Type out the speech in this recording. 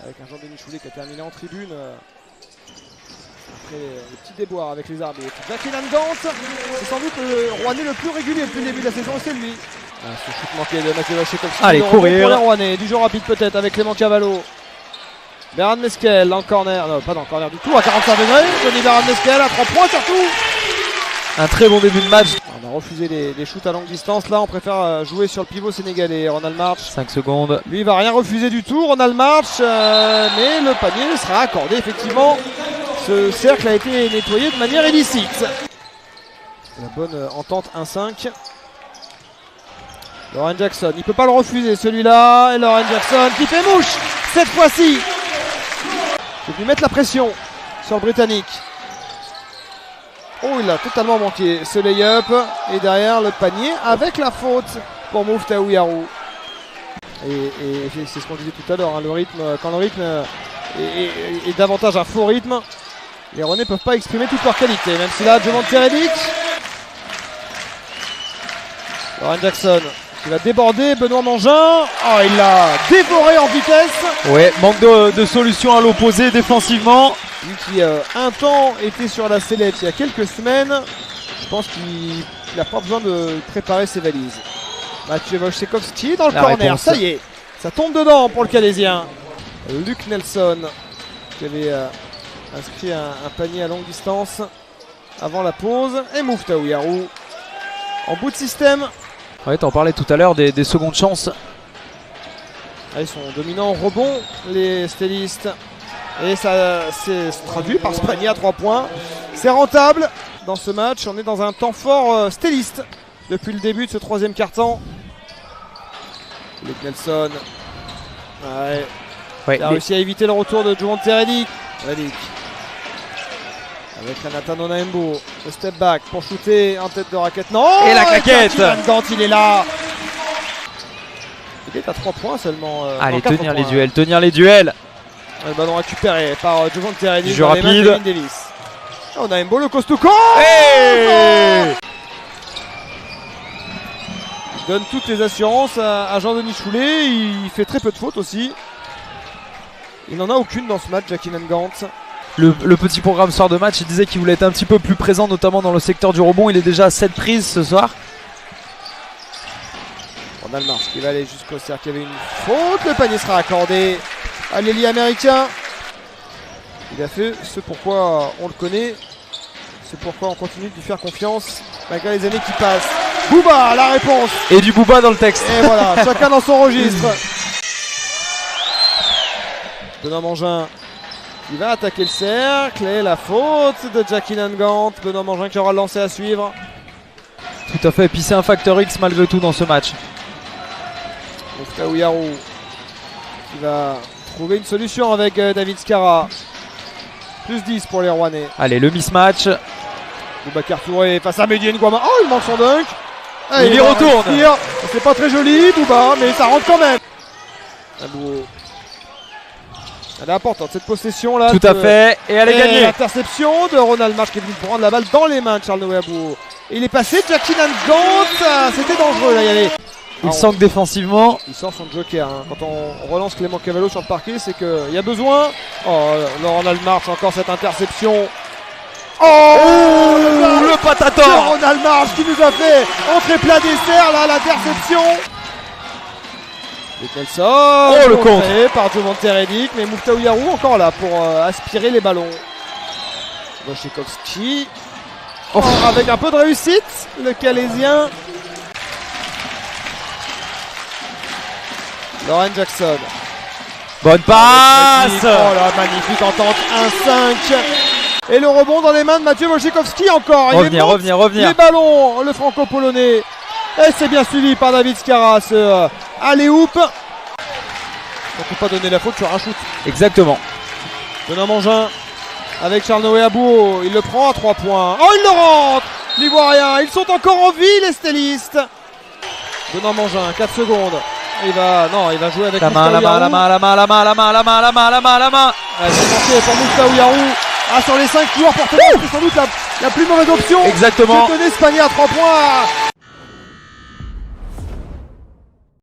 avec un Jean-Denis Choulet qui a terminé en tribune. Après les petits déboires avec les arbitres. Jacqueline Gant, c'est sans doute le Rouennais le plus régulier depuis le début de la saison, c'est lui. Ce shoot manqué de Mathieu Wachekowski. Allez, courir. Pour les Rouennais, du jeu rapide peut-être avec Clément Cavallo. Beran Mesquel en corner, non pas dans le corner du tout, à 45 degrés. Johnny Beran Mesquel à 3 points surtout. Un très bon début de match. On a refusé les shoots à longue distance. Là, on préfère jouer sur le pivot sénégalais. Ronald March. 5 secondes. Lui, il va rien refuser du tout. Ronald March. Mais le panier sera accordé. Effectivement, ce cercle a été nettoyé de manière illicite. La bonne entente 1-5. Lauren Jackson. Il ne peut pas le refuser celui-là. Et Lauren Jackson qui fait mouche cette fois-ci. Il faut lui mettre la pression sur le Britannique. Oh, il a totalement manqué ce lay-up. Et derrière le panier avec la faute pour Mouftahou Yarou. Et c'est ce qu'on disait tout à l'heure, hein, le rythme, quand le rythme est davantage un faux rythme, les Rouennais ne peuvent pas exprimer toute leur qualité. Même si là, Jovante Redick. Lauren Jackson qui va déborder. Benoît Mangin. Oh, il l'a dévoré en vitesse. Ouais, manque de solution à l'opposé défensivement. Lui qui un temps était sur la sellette il y a quelques semaines, je pense qu'il n'a pas besoin de préparer ses valises. Mathieu Wachekowski dans le corner, réponse. Ça y est, ça tombe dedans pour le Canadien. Luc Nelson qui avait inscrit un panier à longue distance avant la pause. Et Mouftahou Yarou en bout de système. Ouais, t'en parlais tout à l'heure des secondes chances. Ils sont dominants au rebond, les stylistes. Et ça s'est traduit par ce panier à 3 points. C'est rentable dans ce match. On est dans un temps fort stéliste depuis le début de ce troisième quart-temps. Luc Nelson. Ouais, il a réussi à éviter le retour de Jovante Redick. Avec Nathan Onaembo. Le step back pour shooter en tête de raquette. Non. Et la claquette. Gant, il est là. Il est à 3 points seulement. Allez, tenir les duels. Le ballon récupéré par Jovante Redick. Jeu rapide. Davis. Onaembo, le Kostouko. Hey, il donne toutes les assurances à Jean-Denis Choulet. Il fait très peu de fautes aussi. Il n'en a aucune dans ce match, Jacqueline Gant. Le petit programme soir de match, il disait qu'il voulait être un petit peu plus présent, notamment dans le secteur du rebond. Il est déjà à 7 prises ce soir. Ronald March qui va aller jusqu'au cercle. Il y avait une faute. Le panier sera accordé à l'ailier américain. Il a fait ce pourquoi on le connaît. C'est pourquoi on continue de lui faire confiance malgré les années qui passent. Bouba, la réponse. Et du Bouba dans le texte. Et voilà, chacun dans son registre. Benoît Mangin qui va attaquer le cercle. Et la faute de Jacqueline Gant. Benoît Mangin qui aura le lancer à suivre. Tout à fait, et puis c'est un facteur X malgré tout dans ce match. Mouftahou Yarou qui va trouver une solution avec David Skara. Plus 10 pour les Rouennais. Allez, le mismatch. Boubacar Touré face à Mehdi Nguama. Oh, il manque son dunk. Et il y retourne. C'est pas très joli, Bouba, mais ça rentre quand même. Elle est importante cette possession là. Tout à fait. Et elle est gagnée. L'interception de Ronald March qui est venu prendre la balle dans les mains de Charles Noé Abou. Il est passé, Jacqueline Gant. C'était dangereux là, y aller. Il sent que défensivement. Il sort son joker. Hein. Quand on relance Clément Cavallo sur le parquet, c'est qu'il y a besoin. Oh, le Ronald March, encore cette interception. Oh, le patator. C'est Ronald March qui nous a fait entrer plat dessert là, l'interception. Et Nelson, le contre par Jovante Redick, mais Mouftahou Yarou encore là pour aspirer les ballons. Wachekowski. Avec un peu de réussite, le Calaisien. Lauren Jackson. Bonne passe. Oh là, magnifique entente 1-5. Et le rebond dans les mains de Mathieu Wachekowski encore. Revenir. Les ballons, le franco-polonais. Et c'est bien suivi par David Skara, ce alley-oop. On ne peut pas donner la faute sur un shoot. Exactement. Benoît Mangin avec Charles Noé Abou. Il le prend à 3 points. Oh, il le rentre. L'Ivoirien. Ils sont encore en vie, les stylistes. Benoît Mangin, 4 secondes. Il va jouer avec la main. C'est manqué pour Mouftahou Yarou. Sur les 5 joueurs portugais, c'est sans doute la plus mauvaise option. Exactement. De donner ce panier à 3 points